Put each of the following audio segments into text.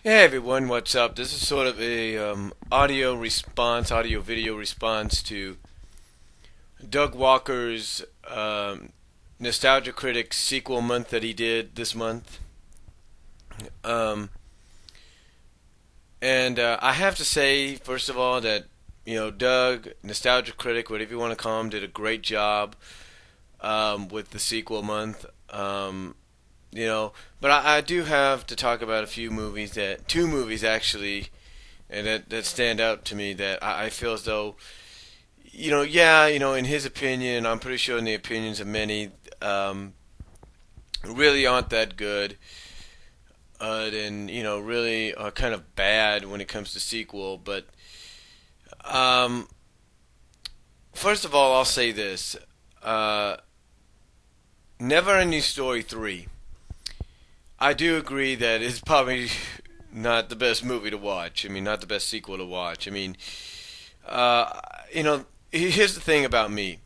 Hey everyone, what's up? This is sort of a audio video response to Doug Walker's Nostalgia Critic sequel month that he did this month. Um, and I have to say, first of all, that Doug, Nostalgia Critic, whatever you want to call him, did a great job with the sequel month. You know, but I do have to talk about a few movies two movies actually, and that stand out to me that I feel as though, yeah, in his opinion, I'm pretty sure in the opinions of many, um, really aren't that good, and really are kind of bad when it comes to sequel. But um, first of all, I'll say this: uh, Never Ending Story 3. I do agree that it's probably not the best movie to watch. I mean, not the best sequel to watch. I mean, uh, here's the thing about me.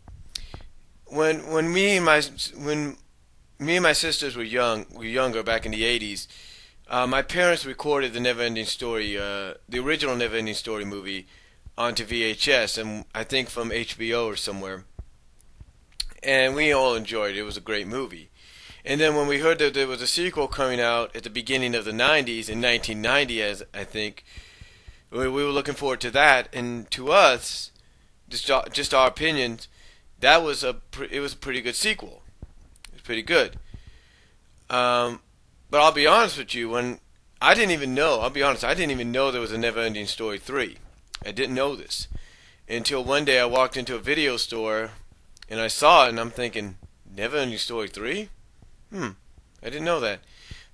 When me and my sisters were younger back in the '80s, my parents recorded the Neverending Story, the original Neverending Story movie, onto VHS, and I think from HBO or somewhere. And we all enjoyed it. It was a great movie. And then when we heard that there was a sequel coming out at the beginning of the '90s, in 1990, as I think, we were looking forward to that. And to us, just our opinions, it was a pretty good sequel. It was pretty good. Um, but I'll be honest with you, when I didn't even know, I'll be honest, I didn't even know there was a Neverending Story 3. I didn't know this until one day I walked into a video store and I saw it, and I'm thinking, Neverending Story 3? Hmm, I didn't know that.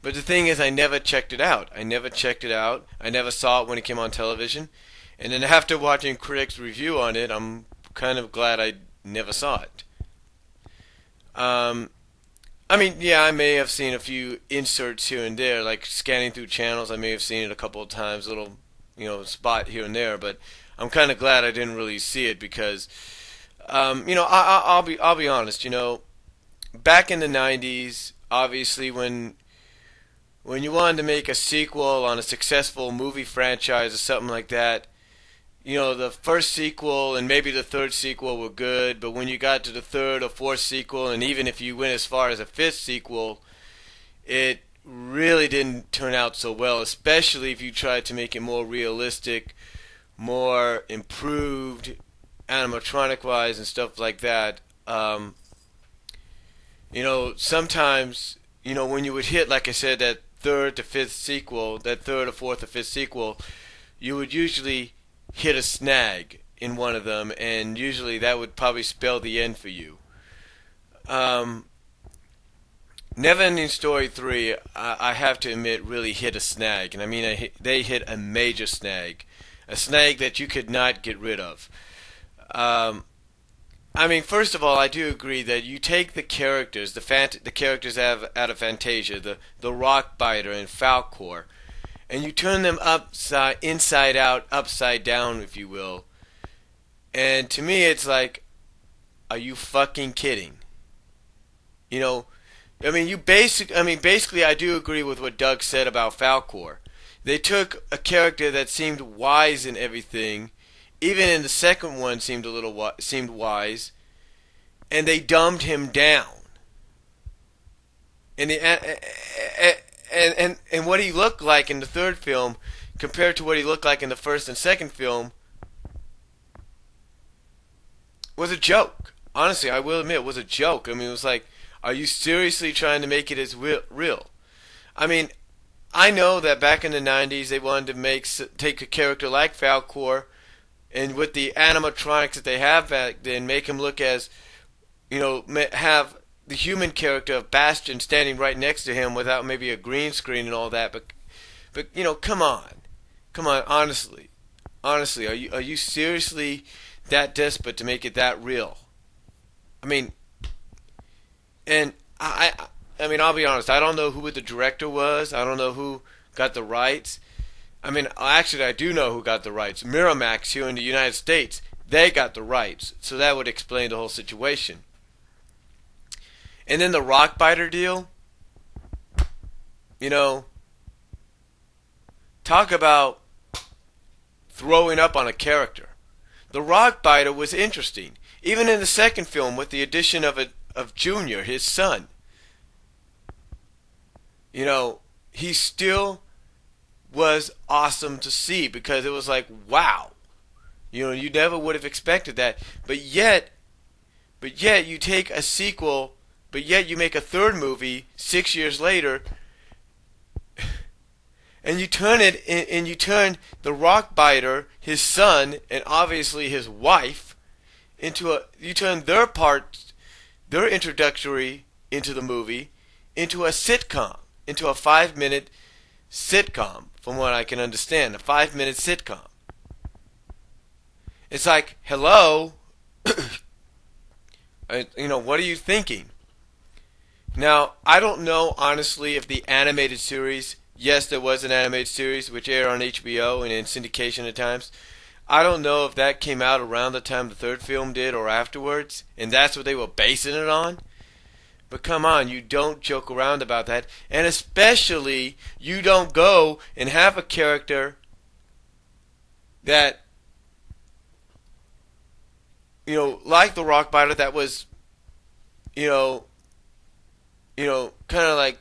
But the thing is, I never checked it out. I never checked it out. I never saw it when it came on television. And then after watching Critic's review on it, I'm kind of glad I never saw it. Um, I mean, yeah, I may have seen a few inserts here and there, like scanning through channels. I may have seen it a couple of times, little, spot here and there. But I'm kind of glad I didn't really see it because, I'll be honest. Back in the '90s, obviously, when you wanted to make a sequel on a successful movie franchise or something like that, the first sequel and maybe the third sequel were good, but when you got to the third or fourth sequel, and even if you went as far as a fifth sequel, it really didn't turn out so well, especially if you tried to make it more realistic, more improved, animatronic wise, and stuff like that. Sometimes, when you would hit, like I said, that third to fifth sequel, that third or fourth or fifth sequel, you would usually hit a snag in one of them, and usually that would probably spell the end for you. Um, Neverending Story 3, I have to admit, really hit a snag, and I mean, they hit a major snag, a snag that you could not get rid of. Um, I mean, first of all, I do agree that you take the characters, the characters out of Fantasia, the Rock Biter and Falcor, and you turn them inside out, upside down, if you will. And to me, it's like, are you fucking kidding? You know, basically, I do agree with what Doug said about Falcor. They took a character that seemed wise in everything, even in the second one seemed wise, and they dumbed him down. And what he looked like in the third film compared to what he looked like in the first and second film was a joke. Honestly, I will admit it was a joke. I mean, it was like, are you seriously trying to make it as real? I mean, I know that back in the '90s they wanted to take a character like Falcor and with the animatronics that they have back then, make him look as have the human character of Bastion standing right next to him without maybe a green screen and all that. But come on, honestly, are you seriously that desperate to make it that real? I mean, and I mean, I'll be honest. I don't know who the director was. I don't know who got the rights. I mean, actually, I do know who got the rights. Miramax here in the United States, they got the rights. So that would explain the whole situation. And then the Rockbiter deal, you know, Talk about throwing up on a character. The rock biter was interesting. Even in the second film, with the addition of Junior, his son, he still was awesome to see because it was like, wow, you never would have expected that. But yet you take a sequel, but yet you make a third movie 6 years later, and you turn the rock biter, his son, and obviously his wife, you turn their introductory into the movie, into a sitcom, into a 5-minute sitcom, from what I can understand, a 5-minute sitcom. It's like, hello, what are you thinking? Now, I don't know, honestly, if the animated series, yes, there was an animated series which aired on HBO and in syndication at times. I don't know if that came out around the time the third film did or afterwards, and that's what they were basing it on. But come on, you don't joke around about that. And especially, you don't go and have a character that, like the Rockbiter, that was, kind of like,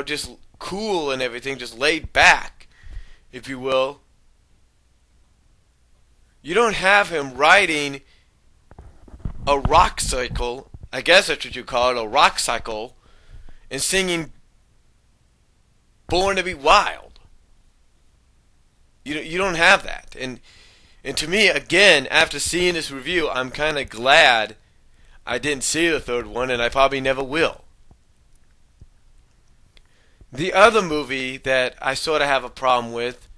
just cool and everything, just laid back, if you will. You don't have him riding a rock cycle, I guess that's what you call it, a rock cycle, and singing Born to Be Wild. You don't have that. And to me, again, after seeing this review, I'm kind of glad I didn't see the third one, and I probably never will. The other movie that I sort of have a problem with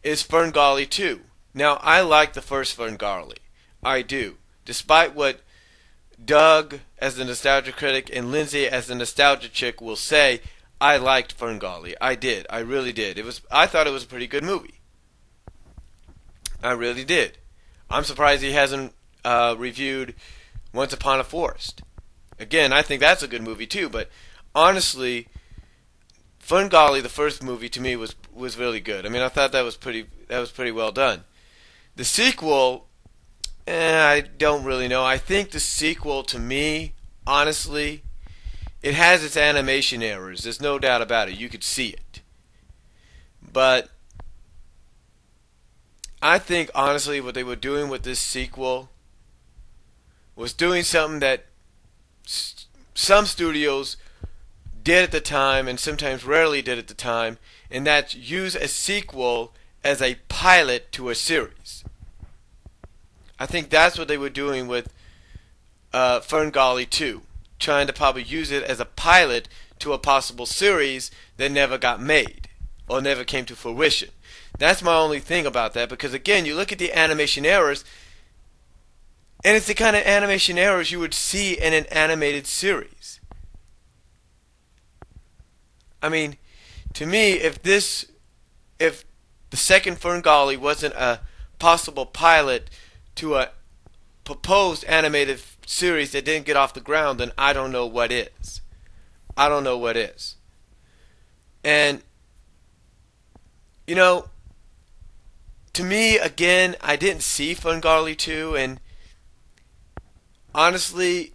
is Ferngully 2. Now, I like the first Ferngully. I do. Despite what Doug, as the nostalgia critic, and Lindsay, as the nostalgia chick, will say, I liked Ferngully. I did. I really did. I thought it was a pretty good movie. I really did. I'm surprised he hasn't reviewed Once Upon a Forest. Again, I think that's a good movie too, but honestly, Ferngully, the first movie, to me was really good. I mean, I thought that was pretty well done. The sequel, I don't really know. I think the sequel, to me, honestly, it has its animation errors. There's no doubt about it. You could see it. But I think, honestly, what they were doing with this sequel was doing something that some studios did at the time, and sometimes rarely did at the time, and that's use a sequel as a pilot to a series. I think that's what they were doing with Ferngully 2, trying to probably use it as a pilot to a possible series that never got made or never came to fruition. That's my only thing about that, because again, you look at the animation errors, and it's the kind of animation errors you would see in an animated series. I mean, to me, if the second Ferngully wasn't a possible pilot to a proposed animated series that didn't get off the ground, then I don't know what is. I don't know what is. And, to me, again, I didn't see Ferngully 2, and honestly,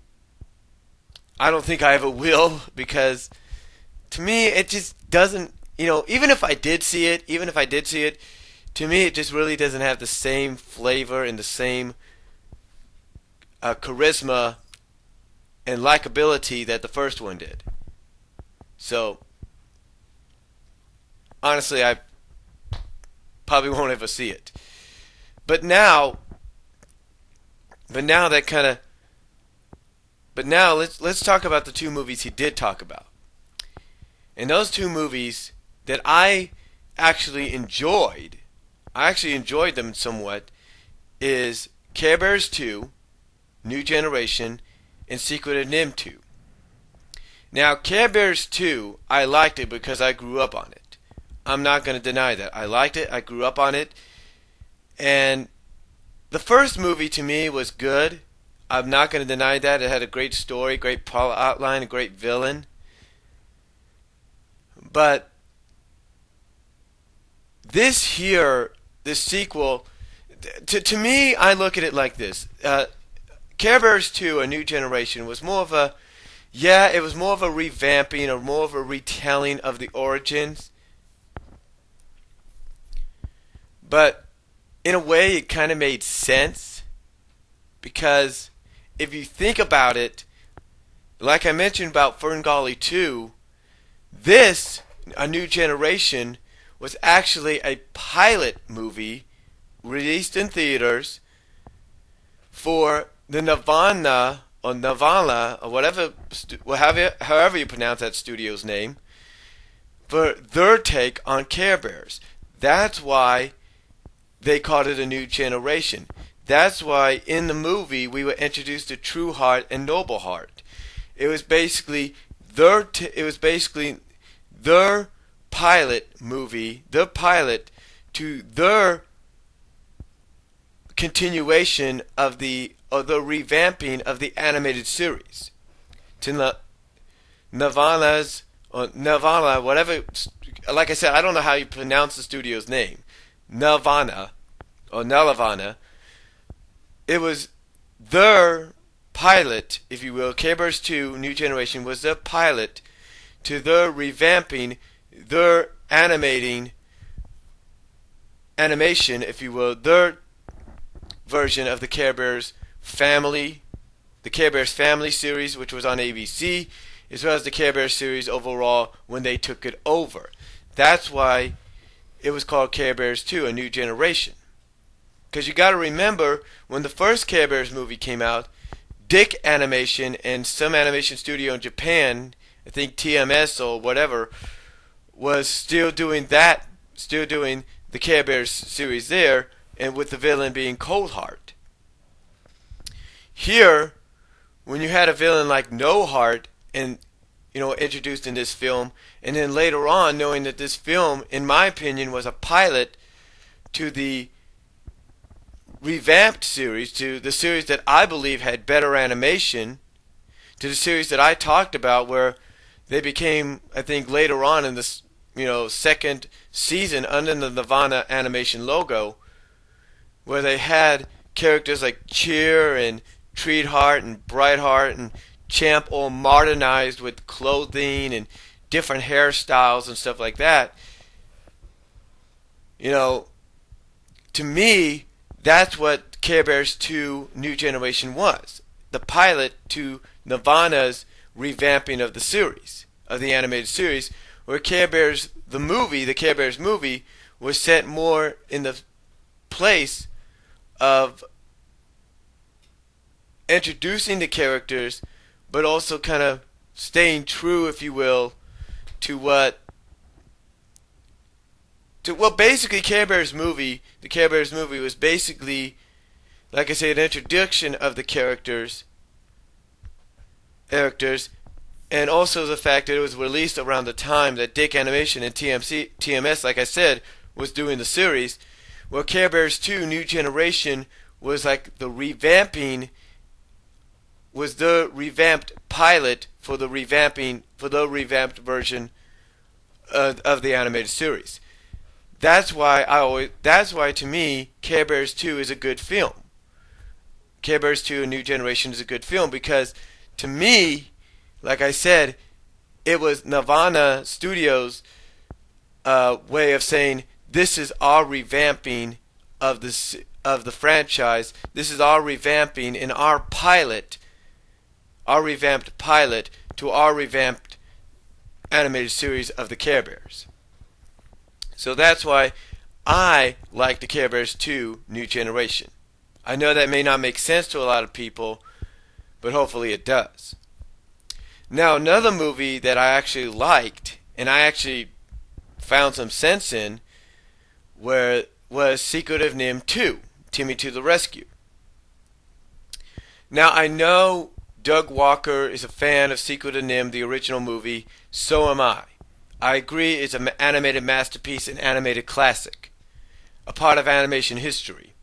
I don't think I ever will, because to me, it just doesn't, even if I did see it, to me, it just really doesn't have the same flavor and the same charisma and likability that the first one did. So, honestly, I probably won't ever see it. But now let's talk about the two movies he did talk about. And those two movies that I actually enjoyed them somewhat, is Care Bears 2, New Generation, and Secret of NIMH 2. Now, Care Bears 2, I liked it because I grew up on it. I'm not going to deny that. I liked it. I grew up on it. And the first movie to me was good. I'm not going to deny that. It had a great story, great plot outline, a great villain. But this sequel, to me, I look at it like this. Care Bears 2, A New Generation, was more of a, yeah, it was more of a revamping or more of a retelling of the origins. But in a way, it kind of made sense because if you think about it, like I mentioned about Ferngully 2, this, A New Generation, was actually a pilot movie released in theaters for the Nirvana or Nirvana or whatever, however you pronounce that studio's name, for their take on Care Bears. That's why they called it A New Generation. That's why in the movie we were introduced to True Heart and Noble Heart. It was basically their pilot movie, their pilot to their continuation of the revamping of the animated series. To Nirvana's or Nirvana, whatever. Like I said, I don't know how you pronounce the studio's name. Nirvana or Nirvana. It was their pilot, if you will. Care Bears 2 New Generation was their pilot to their revamping, their animation, if you will, their version of the Care Bears family, the Care Bears family series, which was on ABC, as well as the Care Bears series overall when they took it over. That's why it was called Care Bears 2, A New Generation. Because you got to remember, when the first Care Bears movie came out, Dick Animation and some animation studio in Japan, I think TMS or whatever, was still doing the Care Bears series there, and with the villain being Cold Heart. Here, when you had a villain like No Heart and introduced in this film, and then later on knowing that this film, in my opinion, was a pilot to the revamped series, to the series that I believe had better animation, to the series that I talked about where they became, I think later on in this second season under the Nirvana animation logo, where they had characters like Cheer and Treatheart and Brightheart and Champ all modernized with clothing and different hairstyles and stuff like that. To me, that's what Care Bears 2 New Generation was. The pilot to Nirvana's revamping of the series, of the animated series, where Care Bears, the Care Bears movie, was set more in the place of introducing the characters, but also kind of staying true, if you will, to basically the Care Bears movie was basically, like I say, an introduction of the characters, and also the fact that it was released around the time that Dick Animation and TMS, like I said, was doing the series, where Care Bears 2 New Generation was like the revamping, was the revamped pilot for the revamped version of the animated series. That's why to me Care Bears 2 is a good film. Care Bears 2 A New Generation is a good film because to me, like I said, it was Nirvana Studios' way of saying, this is our revamping of the franchise. This is our revamping in our revamped pilot to our revamped animated series of the Care Bears. So that's why I like the Care Bears 2 New Generation. I know that may not make sense to a lot of people, but hopefully it does. Now, another movie that I actually liked, and I actually found some sense in, was Secret of NIMH 2, Timmy to the Rescue. Now, I know Doug Walker is a fan of Secret of NIMH, the original movie. So am I. I agree it's an animated masterpiece, an animated classic, a part of animation history.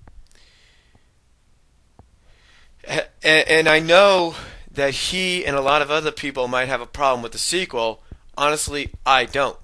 And I know that he and a lot of other people might have a problem with the sequel. Honestly, I don't.